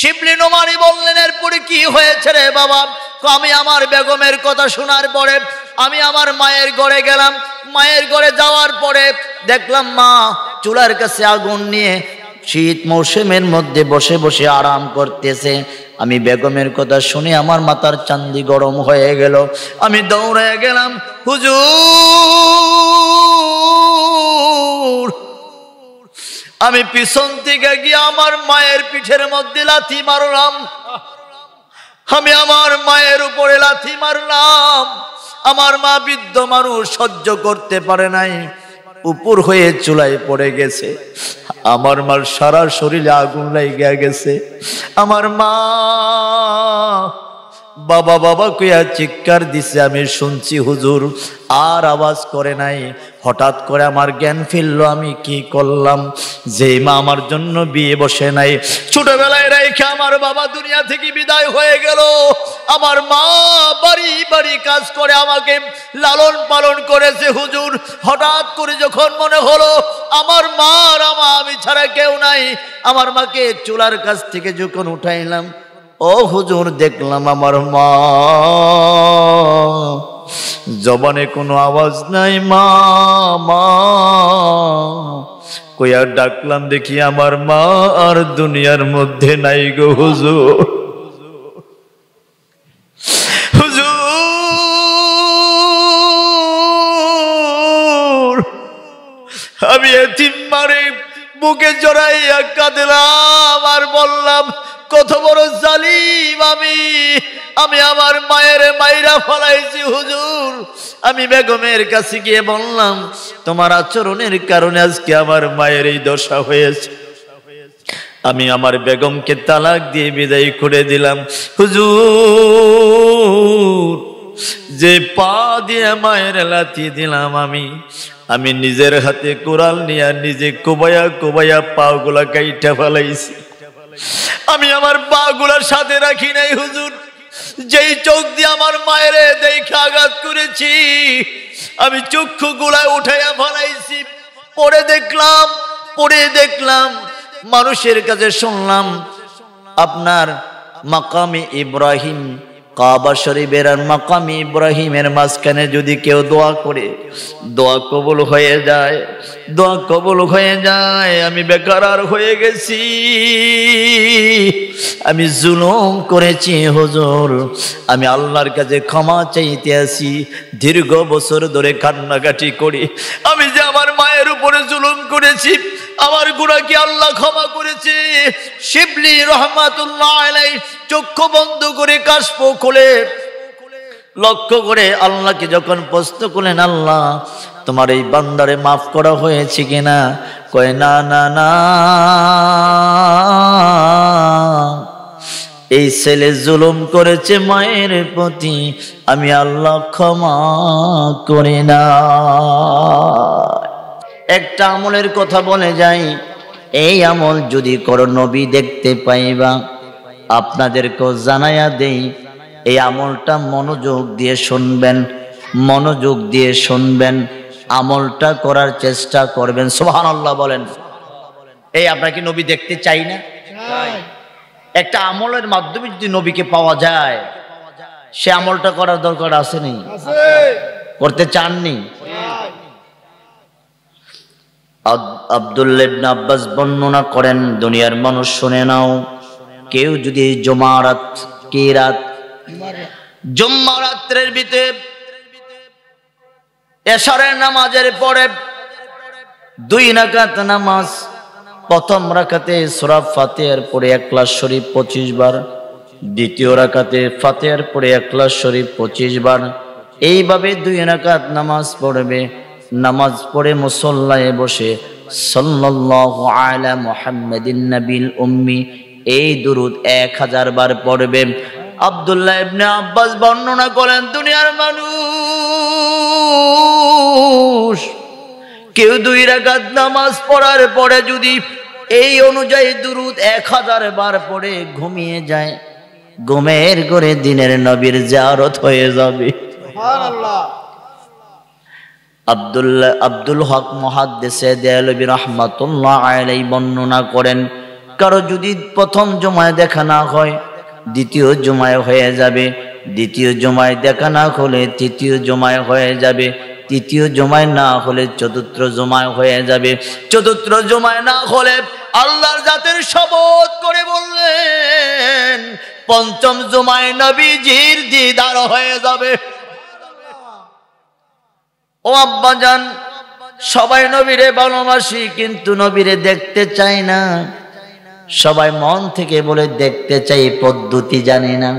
শিবলি নোমানি বললেন, এরপরে কি হয়েছে রে বাবা? আমি আমার বেগমের কথা শোনার পরে আমি আমার মায়ের ঘরে গেলাম। মায়ের ঘরে যাওয়ার পরে দেখলাম মা চুলার কাছে আগুন নিয়ে শীত মৌসুমের মধ্যে বসে বসে আরাম করতেছে। আমি বেগমের কথা শুনে আমার মাথার চান্দি গরম হয়ে গেল। আমি দৌড়ে গেলাম, হুজুর। আমি পিছন থেকে গিয়ে আমার মায়ের পিঠের মধ্যে লাথি মারলাম। আমি আমার মায়ের উপরে লাথি মারলাম। আমার মা বৃদ্ধ মানুষ, সহ্য করতে পারে নাই, উপর হয়ে চুলায় পড়ে গেছে। আমার মার সারা শরীরে আগুন লেগে গেছে। আমার মা বাবা বাবা কইয়া চিৎকার দিছে, আমি শুনছি হুজুর, আর আওয়াজ করে নাই। হঠাৎ করে আমার জ্ঞান ফিরল, আমি কি করলাম? যে মা আমার জন্য বিয়ে বসে নাই, ছোটবেলায় রেখে আমার বাবা দুনিয়া থেকে বিদায় হয়ে গেল। আমার মা বাড়ি বাড়ি কাজ করে আমাকে লালন পালন করেছে হুজুর। হঠাৎ করে যখন মনে হলো আমার মা আর আমি ছাড়া কেউ নাই, আমার মাকে চুলার কাছ থেকে যখন উঠাইলাম, ও হুজুর, দেখলাম আমার মা, জবানে কোনো আওয়াজ নাই, মা মা কইয়া ডাকলাম, দেখি আমার মা আর দুনিয়ার মধ্যে নাই গো হুজুর। হুজুর, আমি এতিম মারে বুকে জড়াইয়া কাঁদলাম আর বললাম, কত বড় জালিম আমি আমার মায়ের মাইরা ফলাইছি হুজুর। আমি বেগমের কাছে গিয়ে বললাম, তোমার আচরণের কারণে আজকে আমার মায়ের এই দশা হয়েছে। আমি আমার বেগমকে তালাক দিয়ে বিদায় করে দিলাম। হুজুর, যে পা দিয়ে মায়ের লাথি দিলাম, আমি নিজের হাতে কোরাল নিয়ে নিজে কোবাইয়া কোবাইয়া পা গুলা কাইটা ফেলাইছি। আমি আমার পা গুলার সাথে রাখি নাই হুজুর। যেই চোখ দিয়ে আমার মায়ের দেখে আঘাত করেছি, আমি চক্ষু গুলায় উঠাইয়া ফেলাইছি। পরে দেখলাম মানুষের কাছে শুনলাম, আপনার মাকামে ইব্রাহিম, কাবা শরীফের আর মাকামে ইব্রাহিমের মাঝখানে যদি কেউ দোয়া করে, দোয়া কবুল হয়ে যায়, দোয়া কবুল হয়ে যায়। আমি বেকার হয়ে গেছি, আমি জুলুম করেছি হুজুর। আমি আল্লাহর কাছে ক্ষমা চাইতে আসি। দীর্ঘ বছর ধরে কান্নাকাটি করি, আমি যে আমার মায়ের উপরে জুলুম করেছি, আমার গুনাহ কি আল্লাহ ক্ষমা করেছে? শিবলি রহমাতুল্লাহ আলাইহি চক্ষু বন্ধ করে কাশফ খুলে লক্ষ্য করে আল্লাহকে যখন প্রশ্ন করলেন, আল্লাহ তোমার এই বান্দারে মাফ করা হয়েছে কিনা? কয় না না না, এই ছেলে জুলুম করেছে মায়ের প্রতি, আমি আল্লাহ ক্ষমা করি না। একটা আমলের কথা বলে যাই, এই আমল যদি করো নবী দেখতে পাইবা। আপনাদেরকেও জানাইয়া দেই, এই আমলটা মনোযোগ দিয়ে শুনবেন, মনোযোগ দিয়ে শুনবেন, আমলটা করার চেষ্টা করবেন। সুবহানাল্লাহ বলেন। এই আমরা কি নবী দেখতে চাই না? একটা আমলের মাধ্যমে যদি নবীকে পাওয়া যায়, সে আমলটা করার দরকার আছে নেই? করতে চাননি? আব্দুল্লাহ ইবনে আব্বাস বর্ণনা করেন, দুনিয়ার মানুষ শুনে নাও, কেউ যদি জুমারাত, কি রাত? জুম্মারাতের ভিতরে এশারের নামাজের পরে 2 রাকাত নামাজ, প্রথম রাকাতে সূরা ফাতিহার পরে ইখলাস শরীফ 25 বার, দ্বিতীয় রাকাতে ফাতিহার পরে ইখলাস শরীফ 25 বার, এইভাবে 2 রাকাত নামাজ পড়বে। নামাজ পড়ে মুসল্লায় বসে সাল্লাল্লাহু আলা মুহাম্মাদিন নবিল উম্মি, এই দুরূদ 1000 বার পড়বে। আব্দুল্লাহ ইবনে আব্বাস বর্ণনা করেন, দুনিয়ার মানুষ কেউ 2 রাকাত নামাজ পড়ার পরে যদি এই অনুযায়ী দুরূদ 1000 বার পড়ে ঘুমিয়ে যায়, ঘুমের ঘরে দিনের নবীর জিয়ারত হয়ে যাবে। সুবহানাল্লাহ। আব্দুল হক মুহাদ্দিসে দেহলভী রাহমাতুল্লাহ আলাইহি বর্ণনা করেন, কারো যদি প্রথম জুমায় দেখা না হয় দ্বিতীয় জুমায় হয়ে যাবে, দ্বিতীয় জুমায় দেখা না হলে তৃতীয় জুমায় হয়ে যাবে, তৃতীয় জুমায় না হলে চতুর্থ জুমায় হয়ে যাবে, চতুর্থ জুমায় না হলে আল্লাহর জাতের শপথ করে বললেন পঞ্চম জুমায় নবীজির দিদার হয়ে যাবে। ও আব্বাজান, সবাই নবীরে ভালোবাসি কিন্তু নবীরে দেখতে চাই না। সবাই মন থেকে বলে দেখতে চাই, পদ্ধতি জানি না।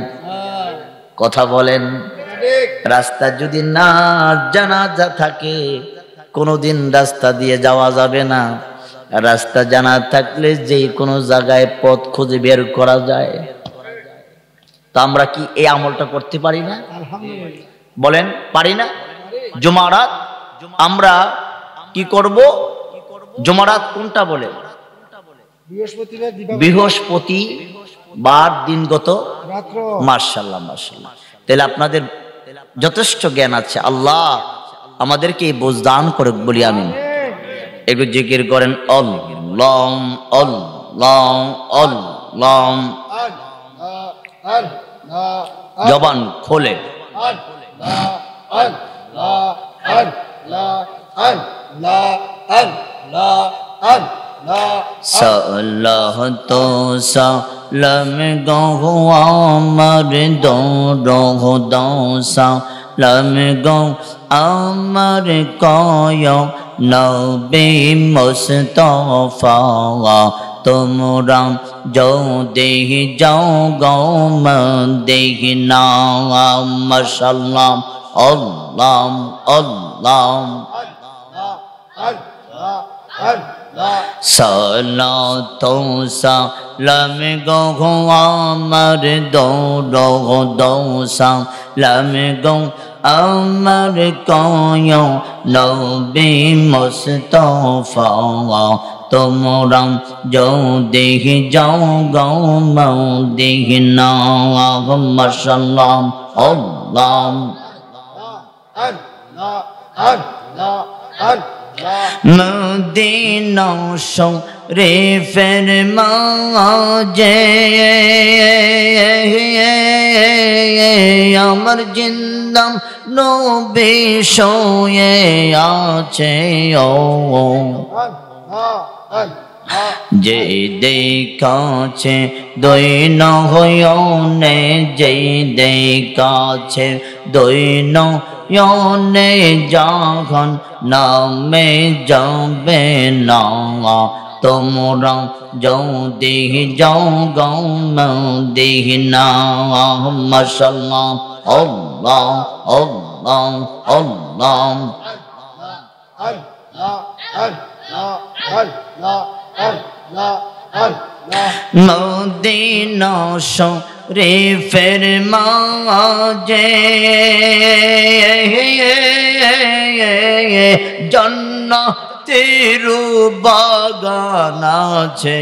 কথা বলেন, রাস্তা যদি না জানা থাকে কোনোদিন রাস্তা দিয়ে যাওয়া যাবে না। রাস্তা জানা থাকলে যে কোনো জায়গায় পথ খুঁজে বের করা যায়। তা আমরা কি এই আমলটা করতে পারি না? বলেন, পারি না? জুমারাত আমরা কি করব? জুমারাত কোনটা বলে? বৃহস্পতিবার দিনগত। মাশাআল্লাহ মাশাআল্লাহ, তাহলে আপনাদের যথেষ্ট জ্ঞান আছে। আল্লাহ আমাদেরকে এই বোঝ দান করুক, বলি আমিন। একটু জিকির করেন আল্লাহ আল্লাহ আল্লাহ, জবান খোলে। সালাতো সালাম গো আমার দরুদ সালাম গো আমার কয় নবী মুস্তাফা, তোমরা যদি যাও গো মদিনা। মাশাআল্লাহ, আল্লাহ আল্লাহ সালাতো সালাম গো আমার দরুদ সালাম গো আমার কয় নবী মুস্তাফা, তোমরা যদি যাও গো মদিনা। মাশাআল্লাহ, আল্লাহ মদিনা শরীফের মাঝে আমার জিন্দা নবী শুয়ে আছে। যে দেখাছে দুই নয়নে, যে দেখাছে দুই নয়নে যখন নামে যাবে না, তোমরা যদি যাও গো মদিনা। মাশাআল্লাহ, আল্লাহ আল্লাহ আল্লাহ মদিনা শরীফের মাঝে জান্নাতের বাগান আছে।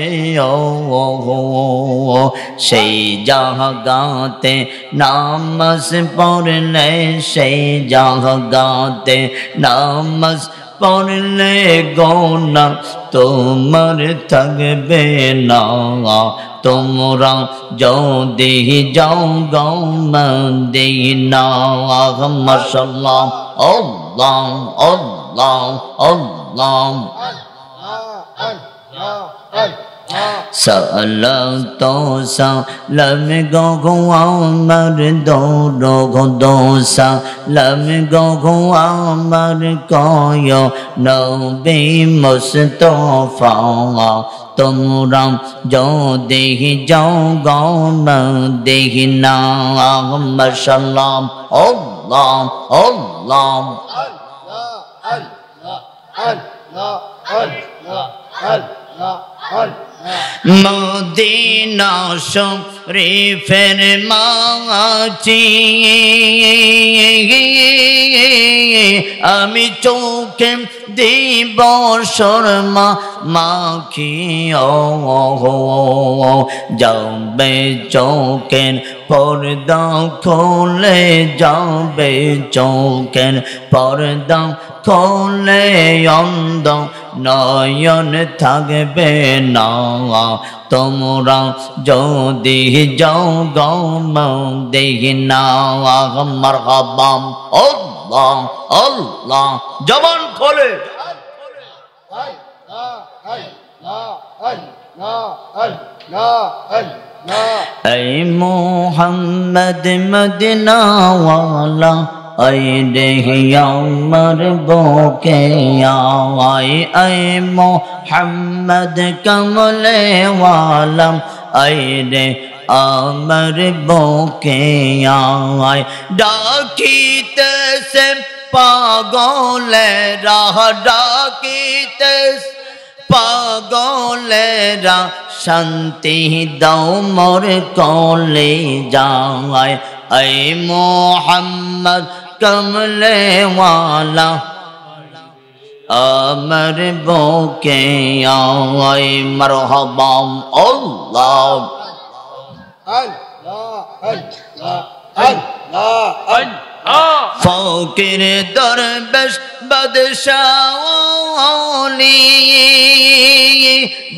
সেই জায়গাতে নামাজ পড়লে, সেই জায়গাতে নামাজ পড়লে গোনা তোমার থাকবে না। তোমরা যদি যাও গো মদিনা। মাশাআল্লাহ, আল্লাহ আল্লাহ আল্লাহ সালাতো সালাম গো আমার দরুদ সালাম গো আমার কয় নবী মুস্তাফা, তোমরা যদি যাও গো মদিনা। মাশাআল্লাহ, আল্লাহ আল্লাহ মদিনা শরীফের মাঝে আমি চোখে দিব শর্মা মাখি। যাবে চোখের পর্দা খুলে, যাবে চোখের পর্দা খুলে অন্ধ নয়ন থাকবে না তোমরা যদি যাও গো মদিনা মারহাবা আল্লাহ আল্লাহ জবান খোলে এই মোহাম্মদ মদিনা ওয়ালা আই রে আমার বুকে আয় আই মোহাম্মদ কমলে ওয়ালা আই রে আমার বুকে আয় ডাকিতেছে পাগলেরা ডাকিতেছে পাগলেরা শান্তি দাও মোর কলে যায় এই মোহাম্মদ কমলে ওয়ালা আমার বুকে আয় মারহাবা আল্লাহ ফকির দরবেশ বাদশাহ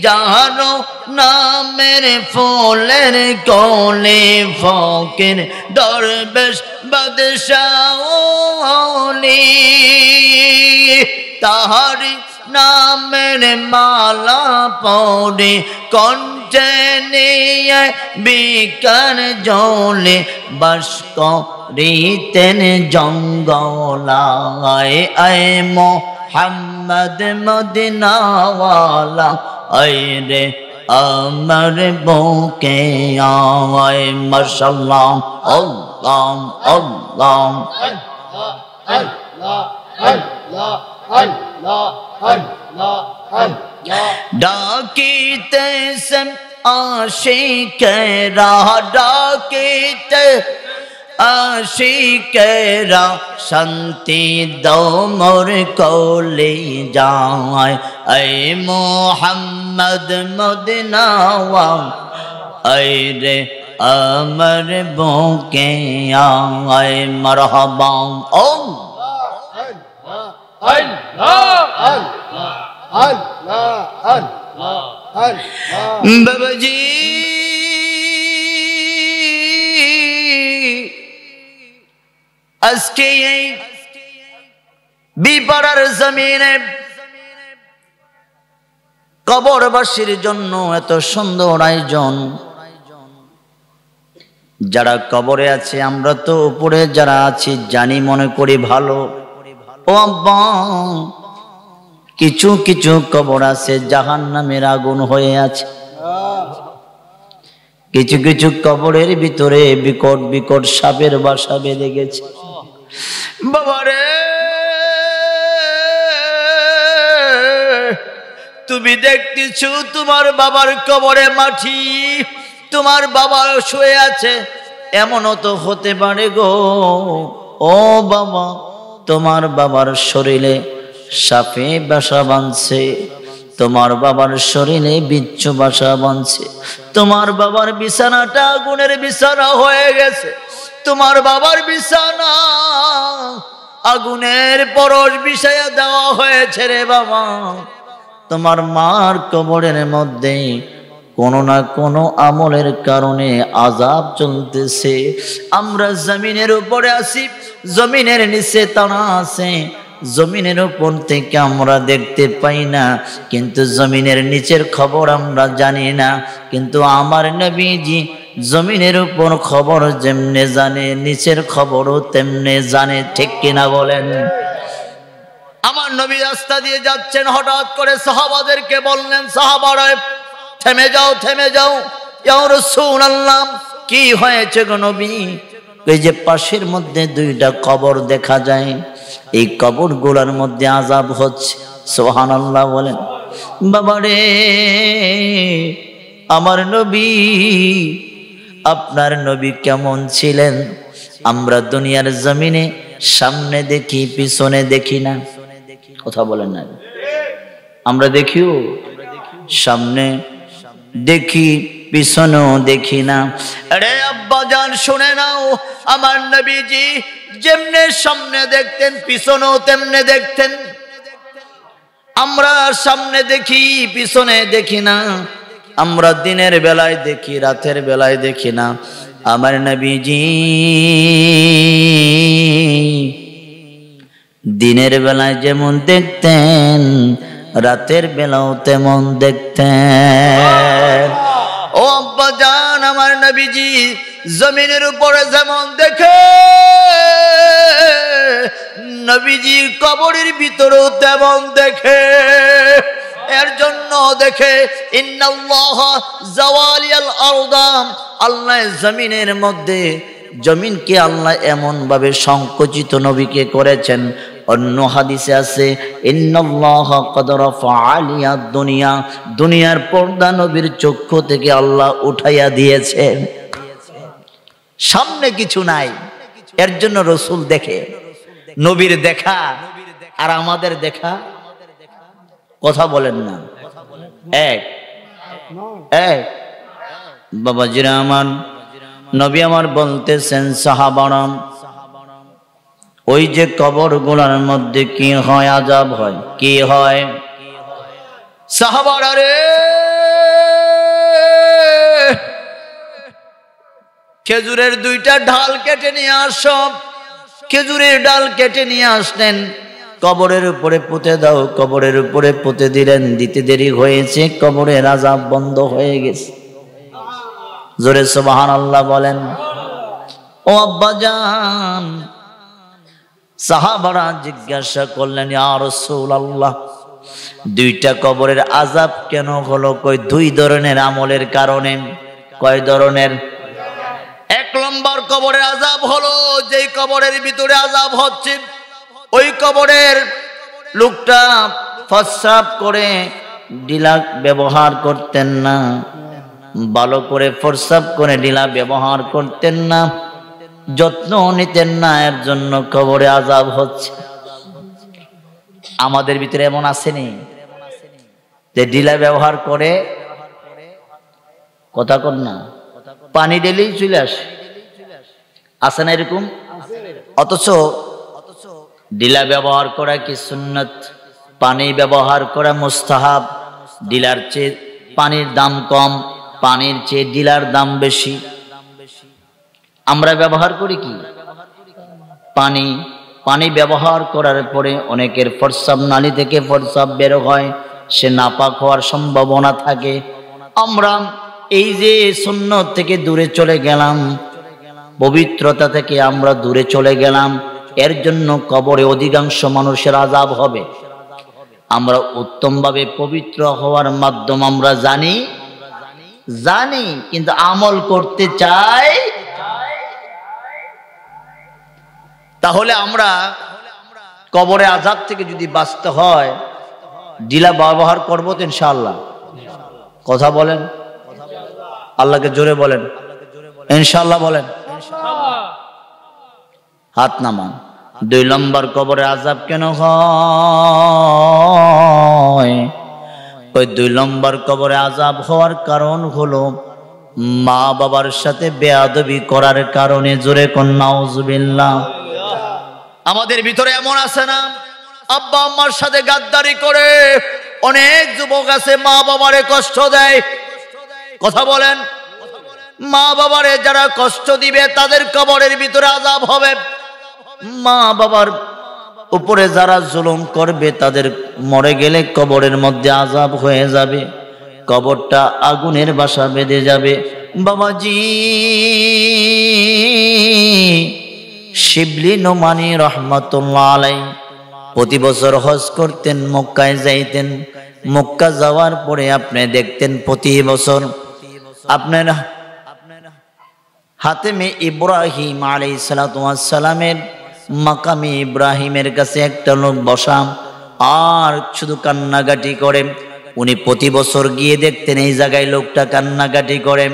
যাহারো নামের ফুলের কোলে ফকির দরবেশ বাদশাহ তাহারি নামের মালা পড়ে কণ্ঠে নিয়ে বিকার জলে বাস করিতেন জঙ্গলায় আয় মোহাম্মদ মদিনাওয়ালা আয় রে আমার বুকে আয় মাশাআল্লাহ আল্লাহ আল্লাহ আল্লাহ আল্লাহ আল্লাহ আল্লাহ আল্লাহ ডাকিতেছেন আশিকেরা ডাকিতে আশিকেরা শান্তি দাও মোর কোলে যায় এই মোহাম্মদ মদিনাওয়া এই রে আমার বুকে আয় মারহাবা বাবাজি আজকে এই বিপাড়ার জমিনে কবরবাসীর জন্য এত সুন্দর আয়োজন। যারা কবরে আছে আমরা তো উপরে যারা আছি জানি মনে করি ভালো। ও আব্বা, কিছু কিছু কবর আছে জাহান্নামের আগুন হয়ে আছে। কিছু কিছু কবরের ভিতরে বিকট বিকট সাপের বাসা বেঁধে গেছে। বাবারে, তুমি দেখতেছো তোমার বাবার কবরে মাটি, তোমার বাবা শুয়ে আছে। এমনও তো হতে পারে গো ও বাবা, তোমার বাবার শরীরে সাপে বাসা বাঁধছে, তোমার বাবার শরীরে বিচ্ছু বাসা বাঁধছে, তোমার বাবার বিছানাটা আগুনের বিছানা হয়ে গেছে, তোমার বাবার বিছানা আগুনের পরশ বিছায়া দেওয়া হয়েছে রে বাবা। তোমার মার কবরের মধ্যে কোনো না কোনো আমলের কারণে আযাব চলতেছে। আমরা জমিনের উপরে আছি, জমিনের নিচে তারা আছে, জমিনের উপর থেকে আমরা দেখতে পাই না, কিন্তু জমিনের নিচের খবর আমরা জানি না। কিন্তু আমার নবীজি জমিনের উপর খবর যেমনে জানে, নিচের খবরও তেমনে জানে, ঠিক কিনা বলেন? আমার নবী রাস্তা দিয়ে যাচ্ছেন, হঠাৎ করে সাহাবাদেরকে বললেন, সাহাবারা থেমে যাও, থেমে যাও। ইয়া রাসূলুল্লাহ, কি হয়েছে গো নবী? এই যে পাশের মধ্যে দুইটা কবর দেখা যায়, এই কবরগুলোর মধ্যে আযাব হচ্ছে। সুবহানাল্লাহ বলেন। বাবারে, আমার নবী, আপনার নবী কেমন ছিলেন? আমরা দুনিয়ার জমিনে সামনে দেখি, পিছনে দেখি না। কথা বলেন না? আমরা দেখিও, সামনে দেখি, পিছনেও দেখি না। আরে আব্বা জান, শুনে নাও, আমার নবীজি যেমনে সামনে দেখতেন পিছনেও তেমনে দেখতেন। আমরা সামনে দেখি পিছনে দেখি না, আমরা দিনের বেলায় দেখি রাতের বেলায় দেখি না। আমার নবীজি দিনের বেলায় যেমন দেখতেন রাতের বেলাও তেমন দেখতেন। ও আব্বা জান, আমার নবীজি জমিনের উপরে যেমন দেখে নবীজি কবরের ভিতরেও তেমন দেখে। এর জন্য দেখে ইন্নাল্লাহ জাওয়ালিয়াল আরদাম, আল্লাহ জমিনের মধ্যে জমিনকে আল্লাহ এমন ভাবে সংকুচিত নবীকে করেছেন। অন্য হাদিসে আছে ইন্নাল্লাহ ক্বাদ রাফআ দুনিয়া, দুনিয়ার পর্দা নবীর চক্ষু থেকে আল্লাহ উঠাইয়া দিয়েছেন। সামনে কিছু নাই, এর জন্য রাসূল দেখে। নবীর দেখা আর আমাদের দেখা কথা বলেন না এক এক। বাবাজিরা আমার, নবী আমার বলতেছেন সাহাবারা, ওই যে কবর গুলার মধ্যে কি হয়? আযাব হয়। কি হয়? সাহাবারা রে, খেজুরের দুইটা ঢাল কেটে নিয়ে আসো। খেজুরের ডাল কেটে নিয়ে আসলেন, কবরের উপরে পুঁতে দাও। কবরের উপরে পুঁতে দিলেন, দিতে দেরি হয়েছে, কবরের আযাব বন্ধ হয়ে গেছে। জোরে সুবহানাল্লাহ বলেন। ও আব্বাজান, সাহাবারা জিজ্ঞাসা করলেন, ইয়া রাসূলুল্লাহ, দুইটা কবরের আযাব কেন হলো? কই দুই ধরনের আমলের কারণে। কয় ধরনের? এক নম্বর কবরের আযাব হলো, যেই কবরের ভিতরে আযাব হচ্ছে ওই কবরের লোকটা প্রস্রাব করে ডিলা ব্যবহার করতেন না, ভালো করে প্রস্রাব করে ডিলা ব্যবহার করতেন না, যত্ন নিতেন না, এর জন্য কবরে আযাব হচ্ছে। আমাদের ভিতরে এমন আসেনি যে ডিলা ব্যবহার করে, কথা কর না, পানি ডেলেই চলে আসে না এরকম? অথচ ডিলা ব্যবহার করা কি সুন্নাত, পানি ব্যবহার করা মুস্তাহাব। ডিলার চেয়ে পানির দাম কম, পানির চেয়ে ডিলার দাম বেশি। আমরা ব্যবহার করি কি? পানি। পানি ব্যবহার করার পরে অনেকের প্রস্রাব নালী থেকে প্রস্রাব বের হয়, সে নাপাক হওয়ার সম্ভাবনা থাকে। আমরা এই যে সুন্নত থেকে দূরে চলে গেলাম, পবিত্রতা থেকে আমরা দূরে চলে গেলাম, এর জন্য কবরে অধিকাংশ মানুষের আযাব হবে। আমরা উত্তমভাবে পবিত্র হওয়ার মাধ্যম আমরা জানি কিন্তু আমল করতে চাই। তাহলে আমরা কবরে আযাব থেকে যদি বাঁচতে হয় ডিলা ব্যবহার করবো তো ইনশাআল্লাহ। কথা বলেন, আল্লাহকে জোরে বলেন ইনশাআল্লাহ বলেন। হাত নামান। দুই নম্বর কবরে আযাব কেন হয়? ওই দুই নম্বর কবরে আযাব হওয়ার কারণ হলো মা বাবার সাথে বেয়াদবি করার কারণে। জোরে কোন নাউজুবিল্লাহ। আমাদের ভিতরে এমন আছে না, আব্বা আম্মার সাথে গাদ্দারি করে অনেক যুবক আছে, মা বাবারে কষ্ট দেয়। কথা বলেন। মা বাবারে যারা কষ্ট দিবে তাদের কবরের ভিতরে আযাব হবে। মা বাবার উপরে যারা জুলুম করবে তাদের মরে গেলে কবরের মধ্যে আযাব হয়ে যাবে, কবরটা আগুনের বাসা বেঁধে যাবে। বাবাজি শিবলি নোমানী রহমাতুল্লাহ আলাইহি প্রতি বছর হজ করতেন, মক্কায় যাইতেন। মক্কা যাওয়ার পরে আপনি দেখতেন প্রতি বছর আপনার হাতেমে ইব্রাহিম আলাইহিস সালাতু ওয়াস সালামের মাকামে ইব্রাহিমের কাছে একটা লোক বসা আর শুধু কান্নাকাটি করে। উনি প্রতি বছর গিয়ে দেখতেন এই জায়গায় লোকটা কান্নাকাটি করে।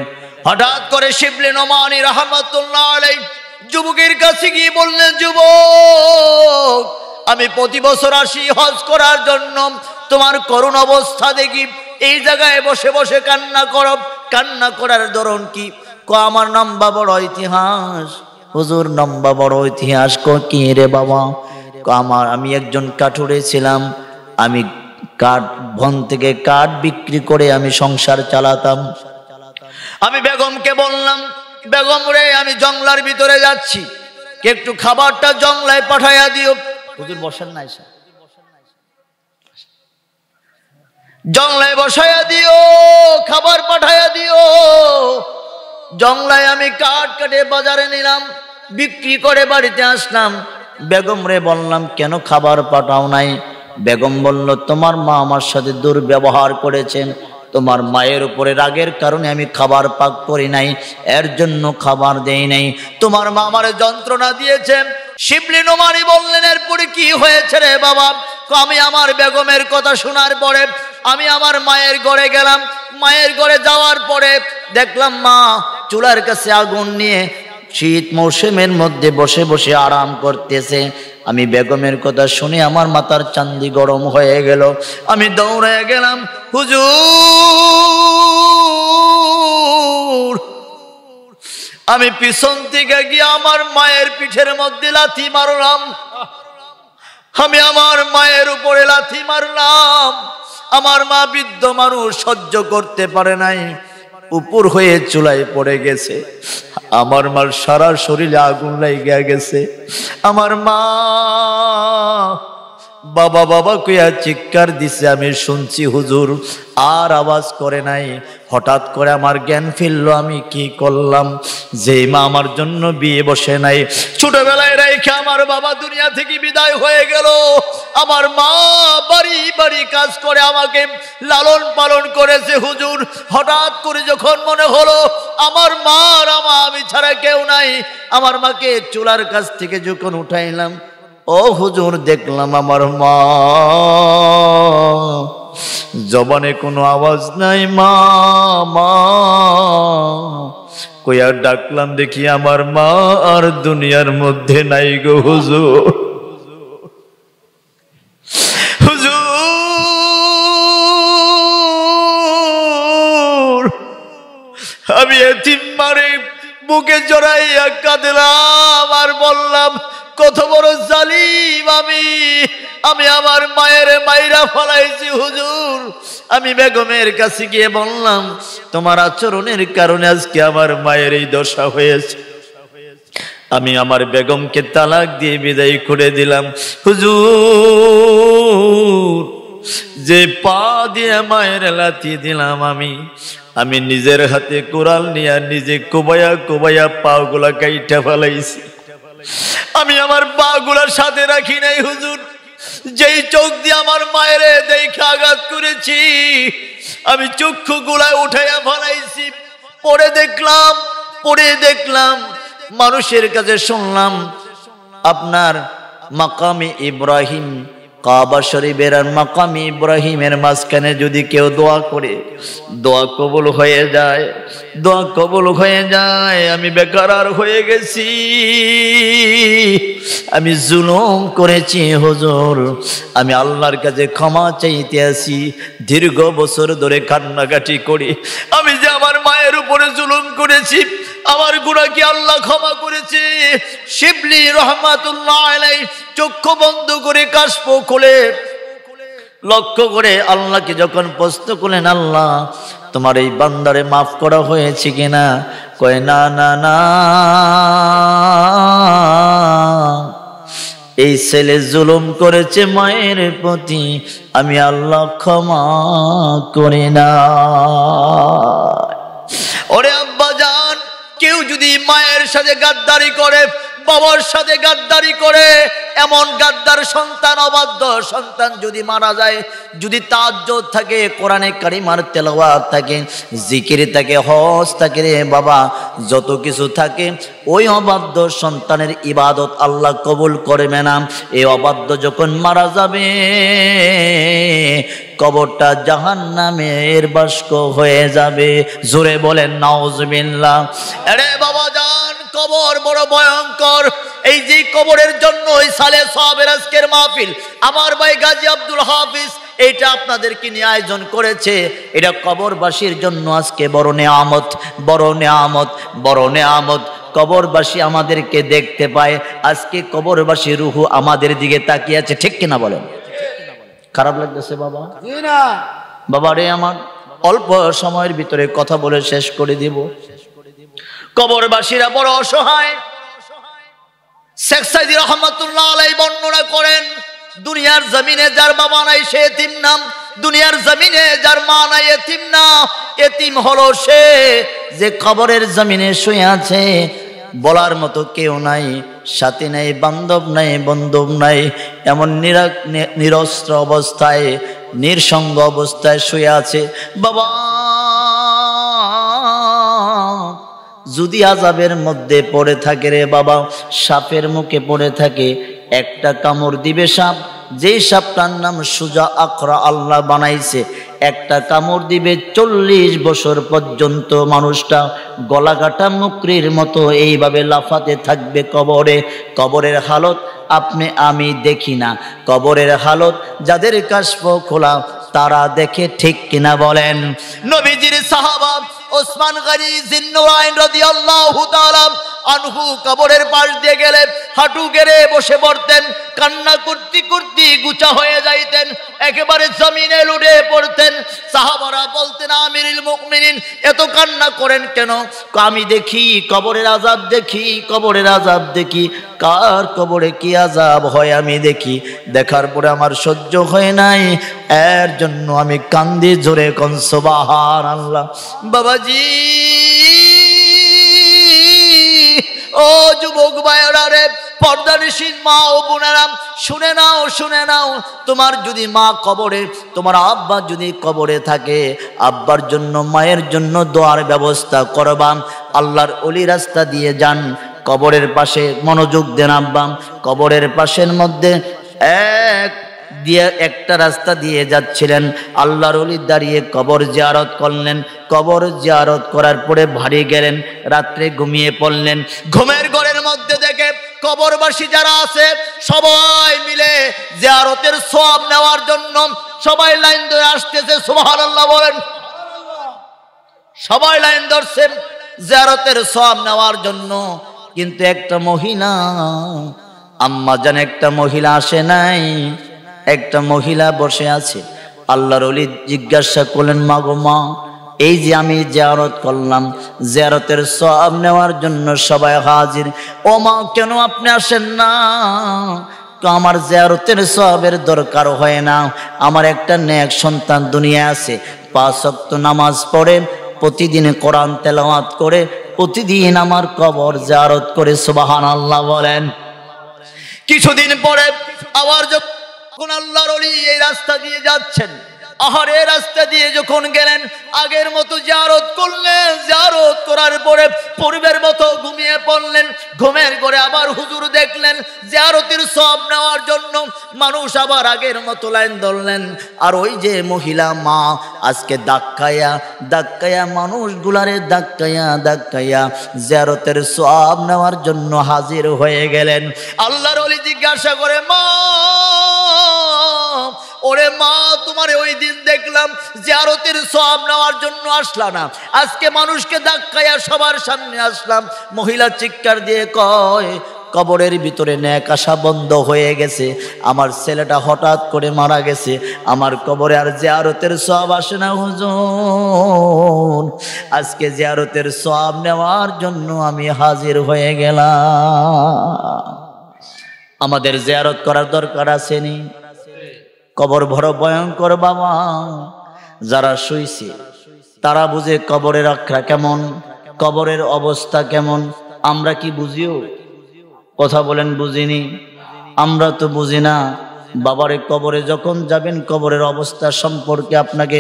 হঠাৎ করে শিবলি নোমানী রহমাতুল্লাহ আলাইহি যুবকের কাছে গিয়ে বললেন, যুবক আমি প্রতি বছর আসি হজ করার জন্য, তোমার করুণ অবস্থা দেখি এই জায়গায় বসে বসে কান্না করো, কান্না করার ধরন কি? আমার লম্বা বড় ইতিহাস। হুজুর লম্বা বড় ইতিহাস কি রে বাবা? আমি একজন কাঠুরে ছিলাম, আমি কাঠ বন থেকে কাঠ বিক্রি করে আমি সংসার চালাতাম। আমি বেগমকে বললাম, বেগম রে আমি জংলার ভিতরে যাচ্ছি, একটু খাবারটা জংলায় পাঠাইয়া দিও। হুজুর বসেন না, এসে জংলায় বসাইয়া দিও, খাবার পাঠাইয়া দিও। জংলায় আমি কাঠ কাটে বাজারে নিলাম, বিক্রি করে বাড়িতে আসলাম। বেগম রে বললাম, কেন খাবার পাঠাও নাই? বেগম বলল, তোমার মা আমার সাথে দুর্ব্যবহার করেছেন, তোমার মায়ের উপরে রাগের কারণে আমি খাবার পাক করি নাই, এর জন্য খাবার দেই নাই। তোমার মা আমার যন্ত্রণা দিয়েছেন। শিবলি নোমানি বললেন, এরপরে কি হয়েছে রে বাবা? আমি আমার বেগমের কথা শোনার পরে আমি আমার মায়ের ঘরে গেলাম। মায়ের ঘরে যাওয়ার পরে দেখলাম মা চুলার কাছে আগুন নিয়ে শীত মৌসুমের মধ্যে বসে বসে আরাম করতেছে। আমি বেগমের কথা শুনে আমার মাথার চান্দি গরম হয়ে গেল। আমি দৌড়ে গেলাম, হুজুর। আমি পিছন থেকে গিয়ে আমার মায়ের পিঠের মধ্যে লাথি মারলাম। আমি আমার মায়ের উপরে লাথি মারলাম। আমার মা বৃদ্ধ মানুষ, সহ্য করতে পারে নাই, উপর হয়ে চুলায় পড়ে গেছে। আমার মার সারা শরীরে আগুন লাগিয়া গেছে। আমার মা বাবা বাবা কইয়া চিৎকার দিছে, আমি শুনছি হুজুর, আর আওয়াজ করে নাই। হঠাৎ করে আমার জ্ঞান ফিরল, আমি কি করলাম? যে মা আমার জন্য বিয়ে বসে নাই, ছোটবেলায় রেখে আমার বাবা দুনিয়া থেকে বিদায় হয়ে গেল। আমার মা বাড়ি বাড়ি কাজ করে আমাকে লালন পালন করেছে হুজুর। হঠাৎ করে যখন মনে হলো আমার মা আর আমি ছাড়া কেউ নাই, আমার মাকে চুলার কাছ থেকে যখন উঠাইলাম, ও হুজুর, দেখলাম আমার মা, জবানে কোনো আওয়াজ নাই, মা মা কইয়া ডাকলাম, দেখি আমার মা আর দুনিয়ার মধ্যে নাই গো হুজুর। হুজুর, আমি এতিম মারে বুকে জড়াইয়া কাঁদলাম আর বললাম, কত বড় জালিম আমি আমার মায়ের মাইরা ফলাইছি হুজুর। আমি বেগমের কাছে গিয়ে বললাম, তোমার আচরণের কারণে আজকে আমার মায়ের এই দশা হয়েছে। আমি আমার বেগমকে তালাক দিয়ে বিদায় করে দিলাম। হুজুর, যে পা দিয়ে মায়ের লাথি দিলাম, আমি নিজের হাতে কোরাল নিয়ে নিজে কোবাইয়া কোবাইয়া পা গুলা কাইটা ফেলাইছি। আমি আমার পা গুলার সাথে রাখি নাই হুজুর। যেই চোখ দিয়ে আমার মায়ের দেখে আঘাত করেছি, আমি চক্ষু গুলায় উঠাইয়া ফেলাইছি। পরে দেখলাম মানুষের কাছে শুনলাম, আপনার মাকামে ইব্রাহিম, কাবা শরীফের আর মাকামে ইব্রাহিমের মাঝখানে যদি কেউ দোয়া করে, দোয়া কবুল হয়ে যায়, দোয়া কবুল হয়ে যায়। আমি বেকার হয়ে গেছি, আমি জুলুম করেছি হুজুর। আমি আল্লাহর কাছে ক্ষমা চাইতে আসি। দীর্ঘ বছর ধরে কান্নাকাটি করি, আমি যে আমার মায়ের উপরে জুলুম করেছি, আমার গুনাহ কি আল্লাহ ক্ষমা করেছে? শিবলি রহমাতুল্লাহ আলাইহি চক্ষু বন্ধ করে কাশফ খুলে লক্ষ্য করে আল্লাহকে যখন প্রশ্ন করলেন, আল্লাহ তোমার এই বান্দারে মাফ করা হয়েছে কিনা? কয় না না না, এই ছেলে জুলুম করেছে মায়ের প্রতি, আমি আল্লাহ ক্ষমা করি না। ওরে আব্বা জান, কেউ যদি মায়ের সাথে গাদ্দারি করে, বাবার সাথে গাদ্দারি করে, এমন গাদ্দার সন্তান, অবাধ্য সন্তান যদি মারা যায়, যদি তাহাজ্জুদ থাকে, কোরআনে কারিমার তেলাওয়াত থাকে, জিকির থাকে, হজ থাকে, রে বাবা যত কিছু থাকে, ওই অবাধ্য সন্তানের ইবাদত আল্লাহ কবুল করবে না। এই অবাধ্য যখন মারা যাবে, কবরটা জাহান্নামের বাস্ক হয়ে যাবে। জোরে বলেন নাউজুবিল্লাহ। আরে বাবা জান, কবর বড় ভয়ঙ্কর। এই যে কবরের জন্য ওই সালে সাহাবের আজকের মাহফিল, আমার ভাই গাজী আব্দুল হাফিজ এইটা আপনাদেরকে নিয়ে আয়োজন করেছে। এটা কবরবাসীর জন্য আজকে বড় নেয়ামত, বড় নেয়ামত, বড় নেয়ামত। কবরবাসী আমাদেরকে দেখতে পায়, আজকে কবরবাসী রুহু আমাদের দিকে তাকিয়ে আছে, ঠিক কিনা বলেন? খারাপ লাগতেছে বাবা? জি না বাবা রে আমার, অল্প সময়ের ভিতরে কথা বলে শেষ করে দিব। কবরবাসীরা বড় অসহায়। শেখ সাইদি রহমাতুল্লাহ আলাইহি বর্ণনা করেন, দুনিয়ার জমিনে যার বাবা নাই সে এতিম না, দুনিয়ার জমিনে যার মা নাই এতিম না। এতিম হলো সে যে কবরের জমিনে শুয়ে আছে, বলার মতো কেউ নাই, সাথী নাই, বান্ধব নাই, বন্ধু নাই, এমন নিরস্ত্র অবস্থায়, নির্সঙ্গ অবস্থায় শুয়ে আছে। বাবা যদি আযাবের মধ্যে পড়ে থাকে রে বাবা, সাপের মুখে পড়ে থাকে, একটা কামড় দিবে সাপ, যেই সাপটার নাম সুজা আকরা আল্লাহ বানাইছে, একটা কামড় দিবে 40 বছর পর্যন্ত মানুষটা গলাকাটা মুকরির মতো এইভাবে লাফাতে থাকবে কবরে। কবরের হালত আপনি আমি দেখি না, কবরের হালত যাদের কাশফ খোলা তারা দেখে, ঠিক কিনা বলেন? নবীজির সাহাবা ওসমান গনি জিন্নুরাইন রাদিয়াল্লাহু তাআলা আনহু কবরের পাশ দিয়ে গেলে হাঁটু গেড়ে বসে পড়তেন, কান্না করতে করতে গুচা হয়ে যাইতেন, একেবারে জমিনে লুটে পড়তেন। সাহাবারা বলতেন, আমিরুল মুমিনিন এত কান্না করেন কেন? আমি দেখি কবরের আযাব, দেখি কবরের আযাব দেখি, কার কবরে কি আযাব হয় আমি দেখি, দেখার পরে আমার সহ্য হয় নাই, এর জন্য আমি কান্দি। জোরে কোন সুবহানাল্লাহ। বাবাজি ও যুবক ভাইরা রে, পর্দানিশীন মা ও বোনেরা, শুনে নাও, শুনে নাও। তোমার যদি মা কবরে, তোমার আব্বা যদি কবরে থাকে, আব্বার জন্য মায়ের জন্য দোয়ার ব্যবস্থা করবা। আল্লাহর ওলি রাস্তা দিয়ে যান, কবরের পাশে মনোযোগ দেন আব্বা। কবরের পাশের মধ্যে একটা রাস্তা দিয়ে যাচ্ছিলেন, আল্লাহর ওলি দাঁড়িয়ে কবর জিয়ারত করলেন। কবর জিয়ারত করার পরে বাড়ি গেলেন, রাত্রে ঘুমিয়ে পড়লেন। ঘুমের ঘরের মধ্যে দেখে কবরবাসী যারা আছে সবাই মিলে জিয়ারতের সওয়াব নেওয়ার জন্য সবাই লাইন ধরে আসতেছে। সুবহানাল্লাহ বলেন। সবাই লাইন ধরছেন জিয়ারতের সওয়াব নেওয়ার জন্য, কিন্তু একটা মহিলা, আম্মা জান একটা মহিলা আসে নাই, একটা মহিলা বসে আছে। আল্লাহর ওলি জিজ্ঞাসা করলেন, মা গো মা, এই যে আমি জিয়ারত করলাম, জিয়ারতের সওয়াব নেওয়ার জন্য সবাই হাজির, ও মা কেন আপনি আসেন না? তো আমার জিয়ারতের সওয়াবের দরকার হয় না, আমার একটা নেক সন্তান দুনিয়া আছে, 5 ওয়াক্ত নামাজ পড়ে, প্রতিদিন কোরআন তেলাওয়াত করে, প্রতিদিন আমার কবর জিয়ারত করে। সুবহানাল্লাহ বলেন। কিছুদিন পরে আবার যখন আল্লাহর ওলি এই রাস্তা দিয়ে যাচ্ছেন, আহারে রাস্তা দিয়ে যখন গেলেন, আগের মতো জিয়ারত করলেন, জিয়ারত করার পরে পূর্বের মতো ঘুমিয়ে পড়লেন। ঘুমের ঘরে আবার হুজুর দেখলেন জিয়ারতের সওয়াব নেওয়ার জন্য মানুষ আবার আগের মতো লাইন ধরলেন। আর ওই যে মহিলা মা আজকে ধাক্কায়া মানুষগুলারে ধাক্কায়া জিয়ারতের সওয়াব নেওয়ার জন্য হাজির হয়ে গেলেন। আল্লাহর ওলি জিজ্ঞাসা করে, মা ওরে মা, তোমার ওই দিন দেখলাম জিয়ারতের সওয়াব নেওয়ার জন্য আসলা না, আজকে মানুষকে ধাক্কায়া সবার সামনে আসলাম। মহিলা চিৎকার দিয়ে কয়, কবরের ভিতরে নেক আসা বন্ধ হয়ে গেছে, আমার ছেলেটা হঠাৎ করে মারা গেছে, আমার কবরে আর জিয়ারতের সওয়াব আসে না হুজুর, আজকে জিয়ারতের সওয়াব নেওয়ার জন্য আমি হাজির হয়ে গেলাম। আমাদের জিয়ারত করার দরকার আছে নি? কবর বড় ভয়ঙ্কর বাবা। যারা শুইছে তারা বুঝে কবরের রক্ষা কেমন, কবরের অবস্থা কেমন। আমরা কি বুঝিও? কথা বলেন, বুঝিনি? আমরা তো বুঝি না। বাবারে কবরে যখন যাবেন, কবরের অবস্থা সম্পর্কে আপনাকে,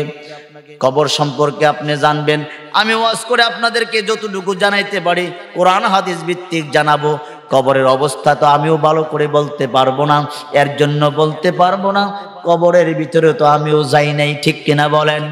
কবর সম্পর্কে আপনি জানবেন। আমি ওয়াজ করে আপনাদেরকে যতটুকু জানাইতে পারি কোরআন হাদিস ভিত্তিক জানাবো। কবরের অবস্থা তো আমিও ভালো করে বলতে পারবো না, এর জন্য বলতে পারবো না কবরের ভিতরে তো আমিও যাই নাই, ঠিক কিনা বলেন?